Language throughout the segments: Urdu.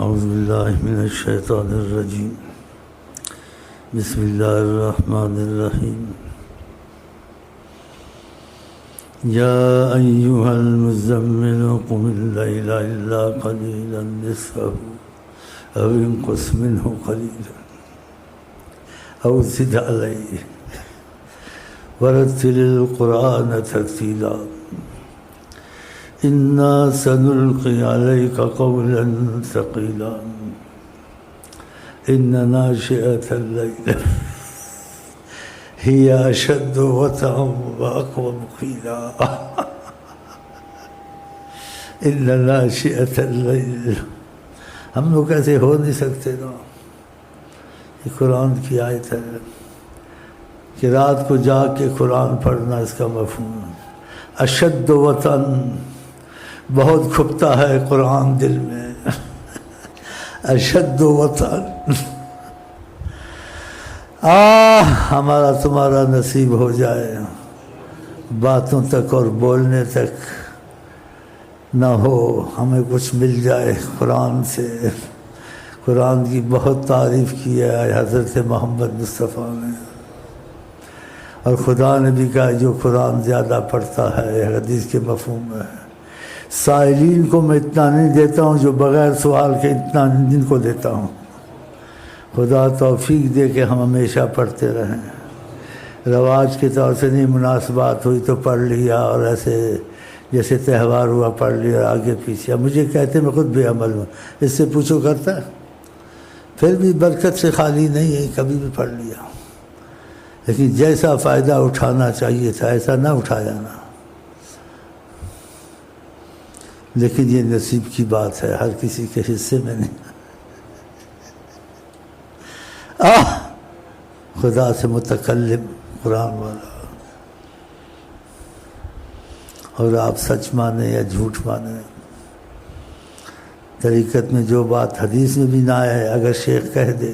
اعوذ باللہ من الشیطان الرجیم بسم اللہ الرحمن الرحیم یا ایہا المزمل قم اللیل الا قلیلا نصفہ او انقص منہ قلیلا او زد علیہ ورتل القرآن ترتیلا انا سنلقی علیک قولا ثقیلا ان ناشئة اللیل ہی اشد وطئا واقوم قیلا ان ناشئة اللیل. ہم لوگ ایسے ہو نہیں سکتے نا. یہ قرآن کی آیت ہے کہ رات کو جاگ کے قرآن پڑھنا، اس کا مفہوم اشد وطن، بہت کھپتا ہے قرآن دل میں. اشد وطن ہمارا تمہارا نصیب ہو جائے باتوں تک اور بولنے تک نہ ہو، ہمیں کچھ مل جائے قرآن سے. قرآن کی بہت تعریف کی ہے حضرت محمد مصطفیٰ نے، اور خدا نے بھی کہا جو قرآن زیادہ پڑھتا ہے، حدیث کے مفہوم میں ہے، سائلین کو میں اتنا نہیں دیتا ہوں جو بغیر سوال کے اتنا جن کو دیتا ہوں. خدا توفیق دے کہ ہم ہمیشہ پڑھتے رہیں. رواج کے طور سے نہیں، مناسبات ہوئی تو پڑھ لیا، اور ایسے جیسے تہوار ہوا پڑھ لیا آگے پیچھے. مجھے کہتے میں خود بے عمل ہوں، اس سے پوچھو کرتا ہے، پھر بھی برکت سے خالی نہیں ہے، کبھی بھی پڑھ لیا. لیکن جیسا فائدہ اٹھانا چاہیے تھا ایسا نہ اٹھایا نا. لیکن یہ نصیب کی بات ہے، ہر کسی کے حصے میں نہیں. خدا سے متکلم قرآن والا، اور آپ سچ مانیں یا جھوٹ مانیں. طریقت میں جو بات حدیث میں بھی نہ آئے، اگر شیخ کہہ دے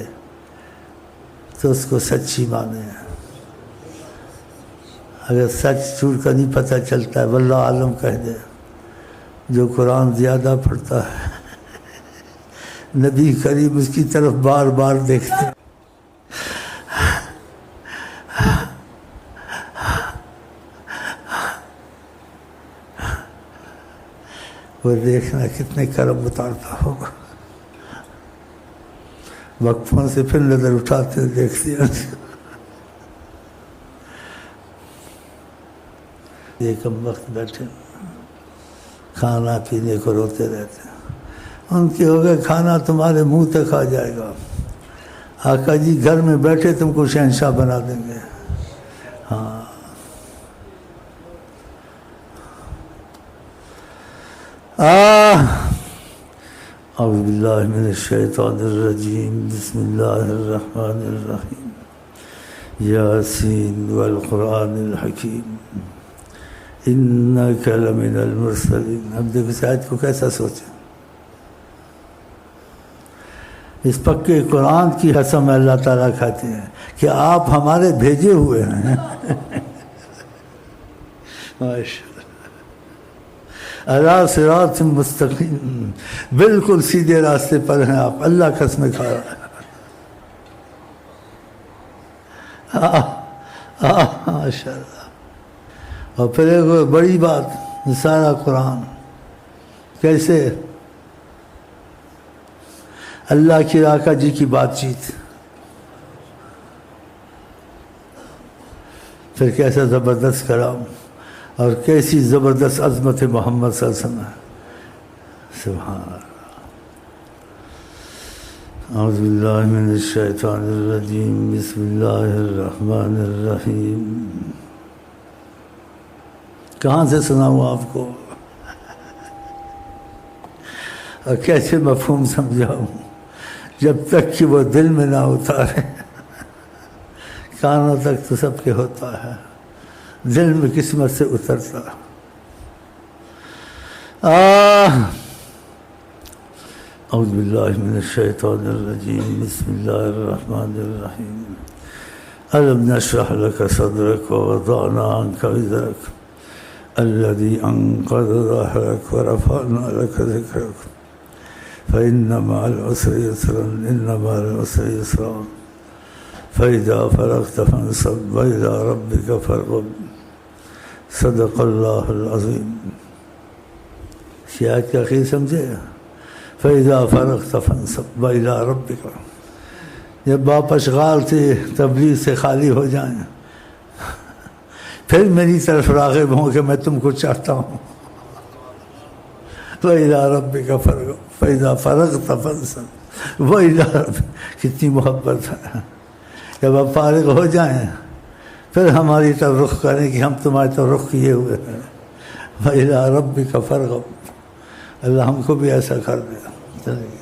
تو اس کو سچی مانیں. اگر سچ جھوٹ کا نہیں پتہ چلتا ہے، واللہ عالم کہہ دے. جو قرآن زیادہ پڑھتا ہے نبی کریم اس کی طرف بار بار دیکھتے ہیں. وہ دیکھنا کتنے کرم اتارتا ہوگا. وقفوں سے پھر نظر اٹھاتے دیکھتے ہیں. یہ کم وقت بیٹھے کھانا پینے کو روتے رہتے ہیں. ان کے ہو گئے کھانا تمہارے منہ تک آ جائے گا. آقا جی گھر میں بیٹھے تم کو شہنشاہ بنا دیں گے. ہاں اعوذ باللہ من الشیطان الرجیم بسم اللہ الرحمن الرحیم یاسین والقرآن الحکیم انک لمن المرسلین. اب دیکھو اس آیت کو کیسا سوچیں. اس پکے قرآن کی قسم اللہ تعالیٰ کھاتے ہیں کہ آپ ہمارے بھیجے ہوئے ہیں. علی صراط مستقیم، بالکل سیدھے راستے پر ہیں آپ. اللہ قسم کھا رہا ہے. ماشاء اللہ. اور پھر ایک بڑی بات، سارا قرآن کیسے اللہ کی آقا جی کی بات چیت، پھر کیسا زبردست کلام اور کیسی زبردست عظمت محمد صلی اللہ علیہ وسلم. سبحان اللہ. اعوذ باللہ من الشیطان الرجیم بسم اللہ الرحمن الرحیم. کہاں سے سناؤں آپ کو اور کیسے مفہوم سمجھاؤں جب تک کہ وہ دل میں نہ اتارے. کانوں تک تو سب کے ہوتا ہے، دل میں قسمت سے اترتا. اعوذ باللہ من الشیطان الرجیم بسم اللہ الرحمن الرحیم. الم نشرح لک صدرک ووضعنا عنک وزرک الذي انقض ظهرك ورفعنا لك ذكرك فإن مع العسر يسرا إن مع العسر يسرا فإذا فرغت فانصب وإلى ربك فارغب صدق اللہ العظیم. شاید کا خیر سمجھے؟ فإذا فرغت فانصب وإلى ربك. جب آپ اشغال سے تبلیغ سے خالی ہو جائیں پھر میری طرف راغب ہوں کہ میں تم کو چاہتا ہوں. وإلى ربك فارغب فإذا فرغت فانصب وإلى ربك. کتنی محبت ہے. جب آپ فارغ ہو جائیں پھر ہماری طرف رخ کریں کہ ہم تمہاری طرف رخ کیے ہوئے ہیں. وإلى ربك فارغب. اللہ ہم کو بھی ایسا کر دیا. چلیے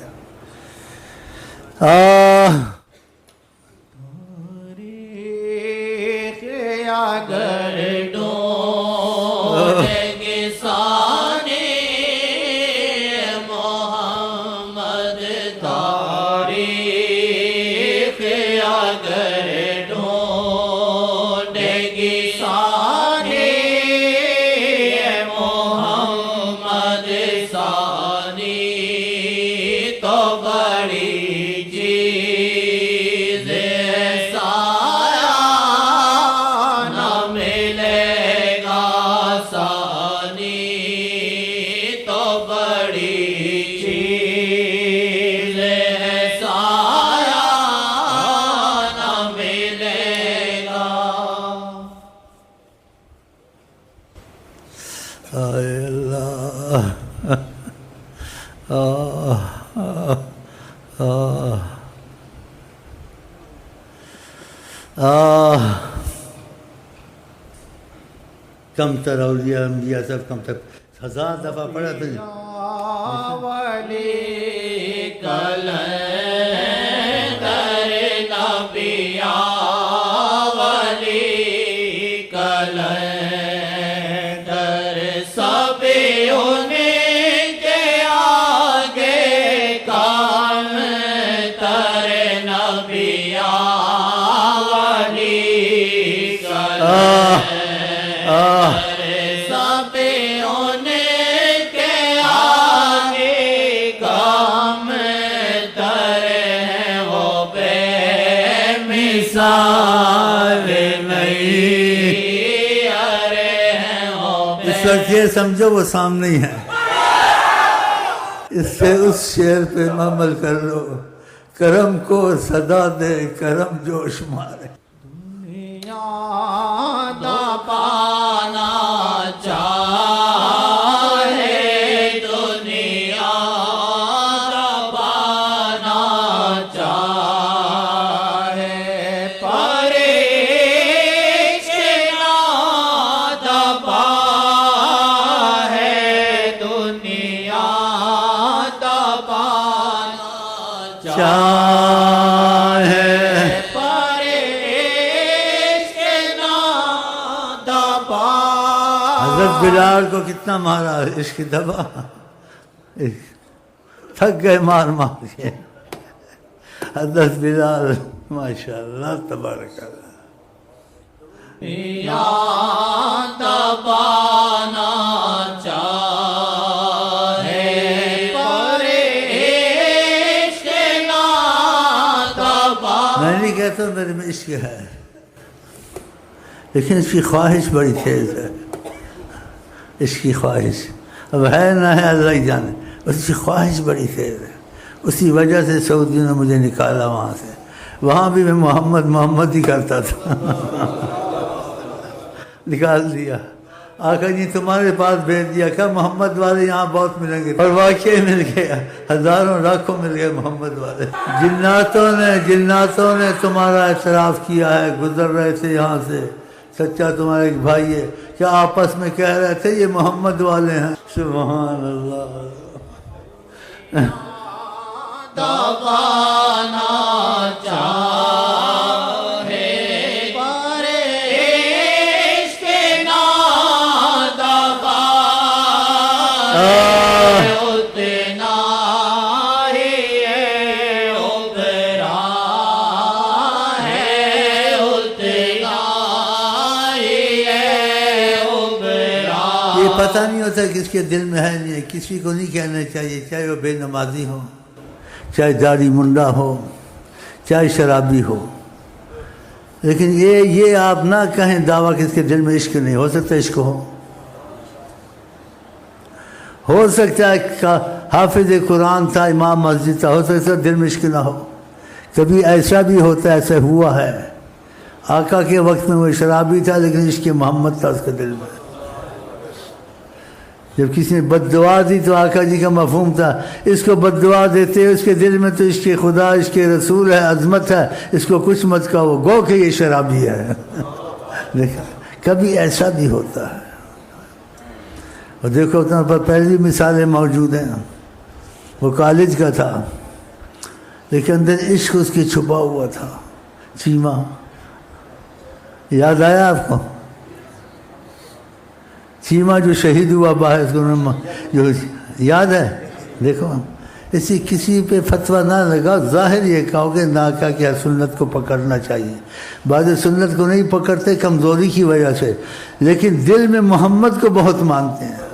اگر ڈھونڈیں گے سانے محمد تاریخ، اگر ڈھونڈیں گے سانے محمد ثانی تو بڑی چیز ہے. سایہ نہ ملے گا ثانی تو بڑی چیز ہے. سایہ نہ ملے گا. اے اللہ کم تر اولیاء انبیاء سب کم تر 1000 دفعہ پڑھا تھا. ولی کلندر نبیاں ولی کلندر سب انہیں کے آگے کام تر نبیاں ولی کلندر سب انہیں کے آگے کام تر ہیں. وہ بے مثال نہیں ارے ہیں وہ بے. اس وقت یہ سمجھو وہ سامنے ہی ہے. اس سے اس شعر پہ عمل کر لو. کرم کو صدا دے کرم جوش مارے. دنیا دا پانا چاہے دنیا دا پانا چاہے پر عشق دا پا ہے دنیا دا پانا چاہے حضرت بلال کو کتنا مارا عشق دبا. تھک گئے مار مار کے. حضرت بلال ماشاءاللہ تبارک اللہ. یا دبانا چاہے پر عشق نہ دبا. میں نہیں کہتا میرے میں عشق ہے لیکن اس کی خواہش بڑی تیز ہے. اس کی خواہش اب ہے نہ ہے اللہ ہی جانے. اس کی خواہش بڑی تیز ہے. اسی وجہ سے سعودیوں نے مجھے نکالا وہاں سے. وہاں بھی میں محمد محمد ہی کرتا تھا. نکال دیا. آقا جی تمہارے پاس بھیج دیا کہ محمد والے یہاں بہت ملیں گے. اور واقعی مل گیا. ہزاروں لاکھوں مل گئے محمد والے. جناتوں نے تمہارا اعتراف کیا ہے. گزر رہے تھے یہاں سے. سچا تمہارا ایک بھائی ہے کیا آپس میں کہہ رہے تھے یہ محمد والے ہیں. سبحان اللہ. دبانا چاہے پر عشق نہ دبا اتنا ہی ابھرا ہے اتنا ہی ابھرا. یہ پتہ نہیں ہوتا کس کے دل میں ہے نہیں. کسی کو نہیں کہنا چاہیے چاہے وہ بے نمازی ہو چاہے داڑھی منڈا ہو، چاہے شرابی ہو، لیکن یہ آپ نہ کہیں دعویٰ کہ اس کے دل میں عشق نہیں، ہو سکتا ہے عشق ہو سکتا ہے حافظ قرآن تھا، امام مسجد تھا، ہو سکتا ہے دل میں عشق نہ ہو۔ کبھی ایسا بھی ہوتا ہے، ایسا ہوا ہے، آقا کے وقت میں وہ شرابی تھا لیکن عشق محمد تھا اس کے دل میں۔ جب کسی نے بد دعا دی تو آقا جی کا مفہوم تھا اس کو بد دعا دیتے اس کے دل میں تو عشق خدا، عشق رسول ہے، عظمت ہے، اس کو کچھ مت کہو، گو کہ یہ شرابی ہے۔ دیکھا کبھی ایسا بھی ہوتا ہے۔ اور دیکھو اتنا پر پہلی مثالیں موجود ہیں، وہ کالج کا تھا لیکن اندر عشق اس کی چھپا ہوا تھا۔ چیمہ یاد آیا آپ کو؟ چیمہ جو شہید ہوا باعث جو یاد ہے؟ دیکھو اسی کسی پہ فتویٰ نہ لگا، ظاہر یہ کہو کہ نہ کہا کہ سنت کو پکڑنا چاہیے۔ بعض سنت کو نہیں پکڑتے کمزوری کی وجہ سے، لیکن دل میں محمد کو بہت مانتے ہیں،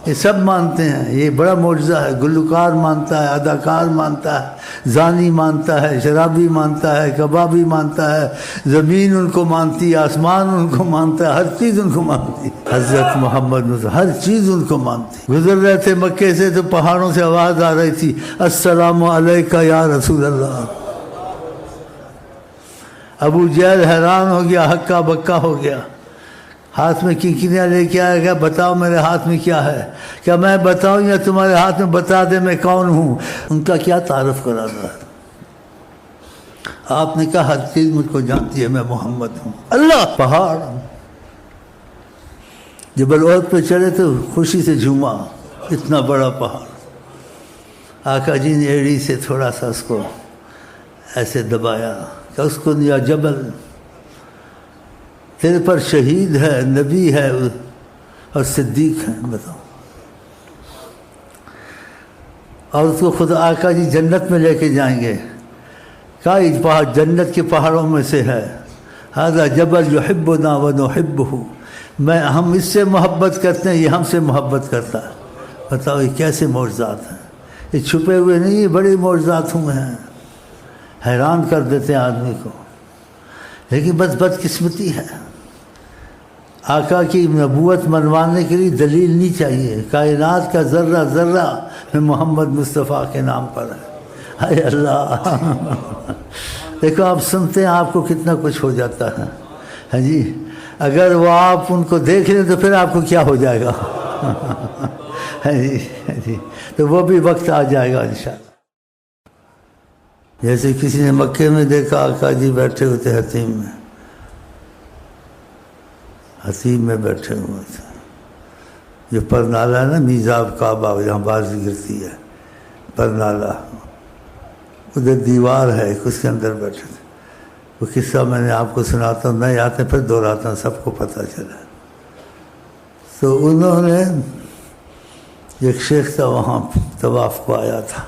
یہ سب مانتے ہیں۔ یہ بڑا معجزہ ہے۔ گلوکار مانتا ہے، اداکار مانتا ہے، زانی مانتا ہے، شرابی مانتا ہے، کبابی مانتا ہے، زمین ان کو مانتی ہے، آسمان ان کو مانتا ہے، ہر چیز ان کو مانتی ہے۔ حضرت محمد ہر چیز ان کو مانتی۔ گزر رہے تھے مکے سے تو پہاڑوں سے آواز آ رہی تھی، السلام علیکہ یا رسول اللہ۔ ابو جہل حیران ہو گیا، ہکا بکا ہو گیا، ہاتھ میں کنکریاں لے کے آیا گیا، بتاؤ میرے ہاتھ میں کیا ہے؟ کیا میں بتاؤں یا تمہارے ہاتھ میں بتا دے میں کون ہوں؟ ان کا کیا تعارف کرانا ہے؟ آپ نے کہا ہر چیز مجھ کو جانتی ہے، میں محمد ہوں۔ اللہ پہاڑ جبل احد پہ چڑھے تو خوشی سے جھوما، اتنا بڑا پہاڑ۔ آقا جی نے ایڑی سے تھوڑا سا اس کو ایسے دبایا کہ اس کو یا جبل تیرے پر شہید ہے، نبی ہے اور صدیق ہے، بتاؤ۔ اور اس کو خود آقا جی جنت میں لے کے جائیں گے، کہا یہ پہاڑ جنت کے پہاڑوں میں سے ہے، ھذا جبل یحبنا ونحبہ، ہم اس سے محبت کرتے ہیں، یہ ہم سے محبت کرتا ہے۔ بتاؤ یہ کیسے معجزات ہیں؟ یہ چھپے ہوئے نہیں، یہ بڑے معجزات ہوئے ہیں، حیران کر دیتے ہیں آدمی کو۔ لیکن بس بدقسمتی ہے، آقا کی نبوت منوانے کے لیے دلیل نہیں چاہیے۔ کائنات کا ذرہ ذرہ میں محمد مصطفیٰ کے نام پر ہے۔ اے اللہ، دیکھو آپ سنتے ہیں آپ کو کتنا کچھ ہو جاتا ہے۔ ہاں جی، اگر وہ آپ ان کو دیکھ لیں تو پھر آپ کو کیا ہو جائے گا؟ ہاں جی، تو وہ بھی وقت آ جائے گا انشاءاللہ۔ جیسے کسی نے مکے میں دیکھا آقا جی بیٹھے ہوتے حتیم میں، حتیم میں بیٹھے ہوئے تھے، جو پرنالہ ہے نا، میزاب کعبہ جہاں بارش گرتی ہے، پرنالہ ادھر دیوار ہے، اس کے اندر بیٹھے تھے۔ وہ قصہ میں نے آپ کو سناتا ہوں، نہیں آتے پھر دہراتا ہوں، سب کو پتہ چلا۔ تو انہوں نے ایک شیخ تھا وہاں طواف کو آیا تھا،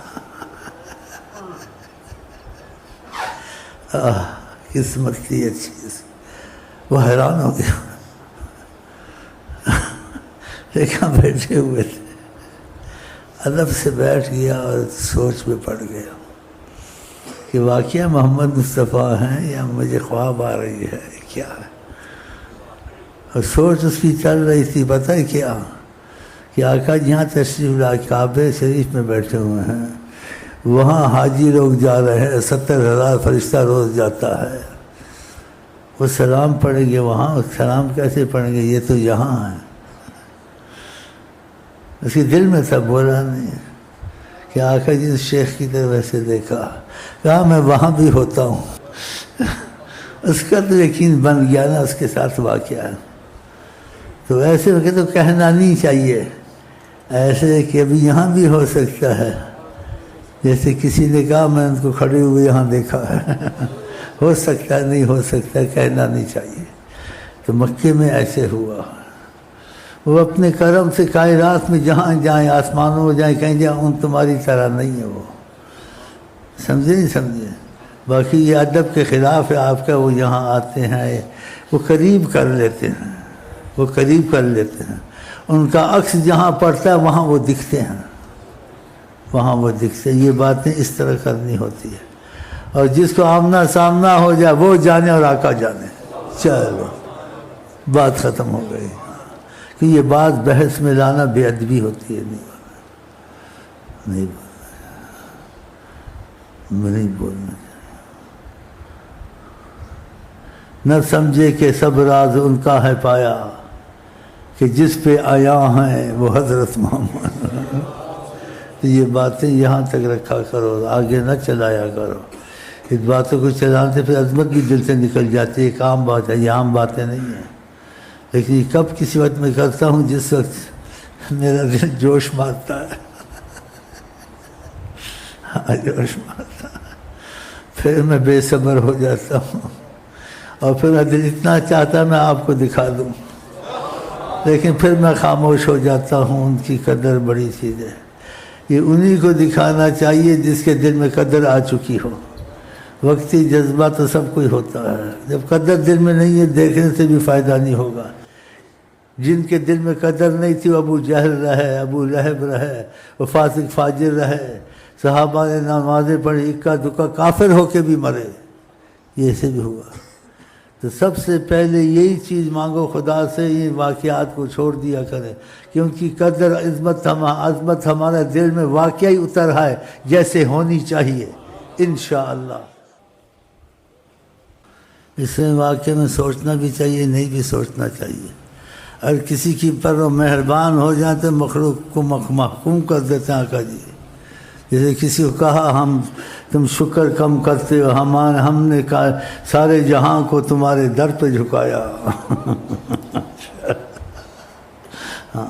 قسمت کی یہ چیز، وہ حیران ہو گیا، دیکھا بیٹھے ہوئے تھے، ادب سے بیٹھ گیا اور سوچ میں پڑ گیا کہ واقعہ محمد مصطفیٰ ہیں یا مجھے خواب آ رہی ہے، کیا ہے؟ اور سوچ اس کی چل رہی تھی، پتہ ہے کیا کہ آقا یہاں تشریف لا کعبہ شریف میں بیٹھے ہوئے ہیں، وہاں حاجی لوگ جا رہے ہیں، 70,000 فرشتہ روز جاتا ہے، وہ سلام پڑھیں گے وہاں، سلام کیسے پڑھیں گے؟ یہ تو یہاں ہے۔ اس کے دل میں تھا، بولا نہیں کہ آقا جی نے شیخ کی طرف ایسے دیکھا، کہا میں وہاں بھی ہوتا ہوں۔ اس کا تو یقین بن گیا نا، اس کے ساتھ واقعہ ہے۔ تو ایسے وقت تو کہنا نہیں چاہیے، ایسے کہ ابھی یہاں بھی ہو سکتا ہے، جیسے کسی نے کہا میں ان کو کھڑے ہوئے یہاں دیکھا ہے، ہو سکتا ہے نہیں ہو سکتا ہے، کہنا نہیں چاہیے۔ تو مکے میں ایسے ہوا، وہ اپنے کرم سے کائنات میں جہاں جائیں، آسمانوں میں جائیں، کہیں جائیں، ان تمہاری طرح نہیں ہے وہ، سمجھے نہیں سمجھے؟ باقی یہ ادب کے خلاف ہے آپ کا، وہ یہاں آتے ہیں، وہ قریب کر لیتے ہیں، وہ قریب کر لیتے ہیں، ان کا عکس جہاں پڑتا ہے وہاں وہ دکھتے ہیں، وہاں وہ دکھتے. یہ باتیں اس طرح کرنی ہوتی ہے. اور جس کو آمنا سامنا ہو جائے وہ جانے اور آقا جانے. چلو بات ختم ہو گئی. کہ یہ بات بحث میں لانا بے ادبی ہوتی ہے. نہیں بولنا. نہ سمجھے کہ سب راز ان کا ہے پایا کہ جس پہ آیا ہیں وہ حضرت محمد. تو یہ باتیں یہاں تک رکھا کرو, آگے نہ چلایا کرو. اس باتوں کو چلانے پھر عظمت بھی دل سے نکل جاتی ہے. ایک عام بات ہے, یہ عام باتیں نہیں ہیں. لیکن یہ کب کسی وقت میں کرتا ہوں جس وقت میرا دل جوش مارتا ہے. جوش مارتا ہے, پھر میں بے صبر ہو جاتا ہوں. اور پھر دل اتنا چاہتا ہے میں آپ کو دکھا دوں, لیکن پھر میں خاموش ہو جاتا ہوں. ان کی قدر بڑی چیز ہے. یہ انہی کو دکھانا چاہیے جس کے دل میں قدر آ چکی ہو. وقتی جذبہ تو سب کوئی ہوتا ہے. جب قدر دل میں نہیں ہے دیکھنے سے بھی فائدہ نہیں ہوگا. جن کے دل میں قدر نہیں تھی وہ ابو جہل رہے, ابو لہب رہے, وہ فاسق فاجر رہے. صحابہ نے نمازیں پڑھی, اکا دکا کافر ہو کے بھی مرے. یہ ایسے بھی ہوا. تو سب سے پہلے یہی چیز مانگو خدا سے, یہ واقعات کو چھوڑ دیا کرے, کیونکہ قدر عظمت ہمارے دل میں واقعی اتر آئے جیسے ہونی چاہیے انشاءاللہ. اس میں واقعے میں سوچنا بھی چاہیے, نہیں بھی سوچنا چاہیے. اگر کسی کی پر وہ مہربان ہو جائیں تو مخلوق کو محکوم کر دیتے ہیں آقا جی. جیسے کسی کو کہا تم شکر کم کرتے ہو, ہم نے کہا سارے جہاں کو تمہارے در پہ جھکایا. ہاں,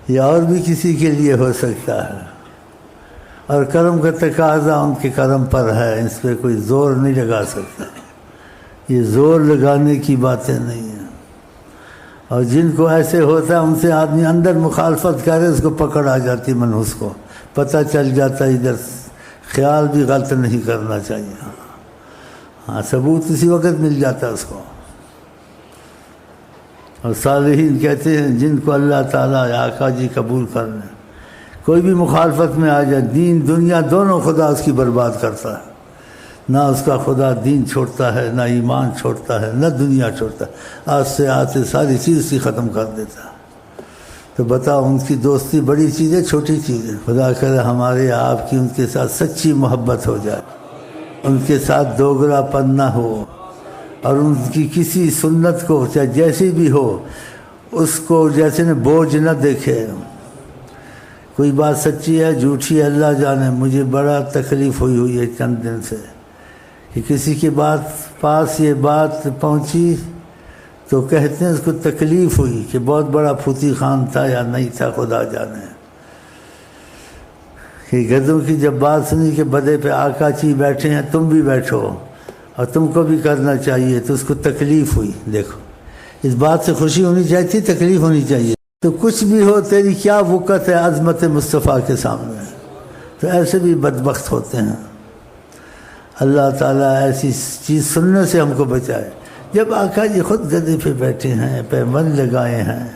یہ اور بھی کسی کے لیے ہو سکتا ہے. اور کرم کا تقاضا ان کے کرم پر ہے, اس پہ کوئی زور نہیں لگا سکتا. یہ زور لگانے کی باتیں نہیں ہیں. اور جن کو ایسے ہوتا ہے ان سے آدمی اندر مخالفت کرے اس کو پکڑ آ جاتی منحوس کو, پتہ چل جاتا ہے. ادھر خیال بھی غلط نہیں کرنا چاہیے. ہاں ثبوت اسی وقت مل جاتا ہے اس کو. اور صالحین کہتے ہیں جن کو اللہ تعالیٰ آقا جی قبول کر لیں, کوئی بھی مخالفت میں آ جائے, دین دنیا دونوں خدا اس کی برباد کرتا ہے. نہ اس کا خدا دین چھوڑتا ہے, نہ ایمان چھوڑتا ہے, نہ دنیا چھوڑتا ہے. آج سے ساری چیز کی ختم کر دیتا ہے. تو بتاؤ ان کی دوستی بڑی چیز ہے چھوٹی چیز ہے؟ خدا کرے ہمارے آپ کی ان کے ساتھ سچی محبت ہو جائے, ان کے ساتھ دوگلا پن نہ ہو, اور ان کی کسی سنت کو چاہے جیسی بھی ہو اس کو جیسے نے بوجھ نہ دیکھے. کوئی بات سچی ہے جھوٹی ہے اللہ جانے. مجھے بڑا تکلیف ہوئی ہے چند دن سے کہ کسی کے پاس یہ بات پہنچی تو کہتے ہیں اس کو تکلیف ہوئی کہ بہت بڑا پھوتی خان تھا یا نہیں تھا خدا جانے. کہ گدھوں کی جب بات سنی کہ بدے پہ آقا جی بیٹھے ہیں, تم بھی بیٹھو اور تم کو بھی کرنا چاہیے, تو اس کو تکلیف ہوئی. دیکھو اس بات سے خوشی ہونی چاہیے تھی, تکلیف ہونی چاہیے. تو کچھ بھی ہو تیری کیا وقت ہے عظمت مصطفیٰ کے سامنے. تو ایسے بھی بدبخت ہوتے ہیں. اللہ تعالیٰ ایسی چیز سننے سے ہم کو بچائے. جب آقا جی خود گدے پہ بیٹھے ہیں, پیمن لگائے ہیں,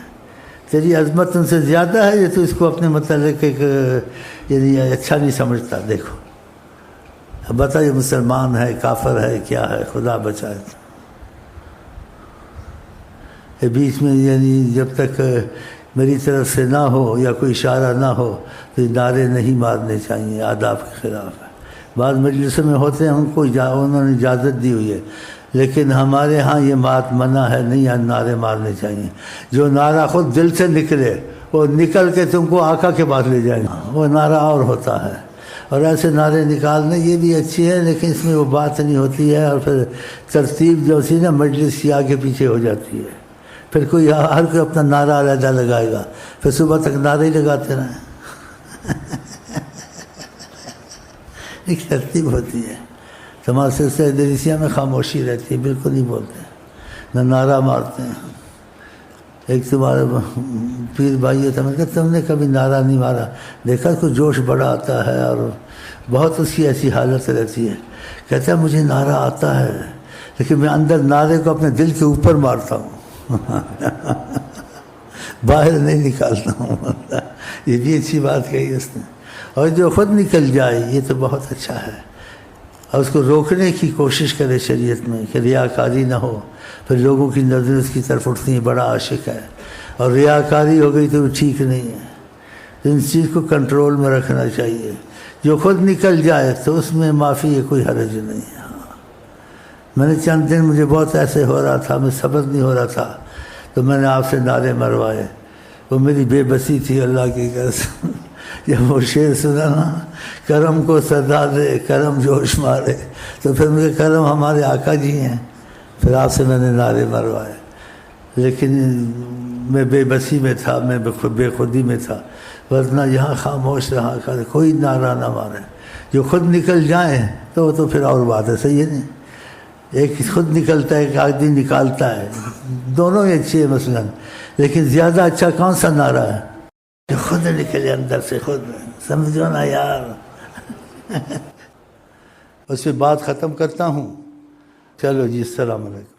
تیری عظمت ان سے زیادہ ہے, یہ تو اس کو اپنے متعلق ایک یعنی اچھا نہیں سمجھتا. دیکھو اب بتا یہ مسلمان ہے کافر ہے کیا ہے, خدا بچائے. یہ بیچ میں یعنی جب تک میری طرف سے نہ ہو یا کوئی اشارہ نہ ہو تو نعرے نہیں مارنے چاہیے, آداب کے خلاف ہے. بعض مجلسوں میں ہوتے ہیں ان کو انہوں نے اجازت دی ہوئی ہے, لیکن ہمارے ہاں یہ بات منع ہے, نہیں نعرے مارنے چاہیے. جو نعرہ خود دل سے نکلے وہ نکل کے تم کو آقا کے پاس لے جائیں گے, وہ نعرہ اور ہوتا ہے. اور ایسے نعرے نکالنے یہ بھی اچھی ہے, لیکن اس میں وہ بات نہیں ہوتی ہے. اور پھر ترتیب جو سی نا مجلس کی آگے پیچھے ہو جاتی ہے. پھر کوئی ہر کوئی اپنا نعرہ علیحدہ لگائے گا, پھر صبح تک نعرے ہی لگاتے رہیں. ایک ترتیب ہوتی ہے. ہمارے سلسلہ ادریسیہ میں خاموشی رہتی ہے, بالکل نہیں بولتے, نہ نعرہ مارتے ہیں. ایک تمہارے پیر بھائی ہوتا, میں کہتا تم نے کبھی نعرہ نہیں مارا. دیکھا اس کو جوش بڑا آتا ہے اور بہت اس کی ایسی حالت رہتی ہے. کہتا ہے مجھے نعرہ آتا ہے لیکن میں اندر نعرے کو اپنے دل کے اوپر مارتا ہوں, باہر نہیں نکالتا ہوں. یہ بھی اچھی بات کہی اس نے. اور جو خود نکل جائے یہ تو بہت اچھا ہے، اور اس کو روکنے کی کوشش کرے شریعت میں کہ ریاکاری نہ ہو. پھر لوگوں کی نظر اس کی طرف اٹھتی ہے، بڑا عاشق ہے، اور ریاکاری ہو گئی تو وہ ٹھیک نہیں ہے. ان چیز کو کنٹرول میں رکھنا چاہیے. جو خود نکل جائے تو اس میں معافی ہے، کوئی حرج نہیں ہے. میں نے چند دن مجھے بہت ایسے ہو رہا تھا، میں صبر نہیں ہو رہا تھا، تو میں نے آپ سے نعرے مروائے. وہ میری بے بسی تھی اللہ کی قسم. جب وہ شعر سنا نا، کرم کو صدا دے کرم جوش مارے، تو پھر مجھے کرم ہمارے آقا جی ہیں. پھر آپ سے میں نے نعرے مروائے. لیکن میں بے بسی میں تھا، میں بے خودی میں تھا، ورنہ یہاں خاموش رہا کر کوئی نعرہ نہ مارے. جو خود نکل جائیں تو وہ تو پھر اور بات ہے، صحیح ہے نہیں. ایک خود نکلتا ہے، ایک آدمی نکالتا ہے، دونوں ہی اچھے ہیں مثلاً. لیکن زیادہ اچھا کون سا نعرہ ہے کہ خود نکلے اندر سے خود. سمجھو نا یار. اس پہ بات ختم کرتا ہوں. چلو جی، السلام علیکم.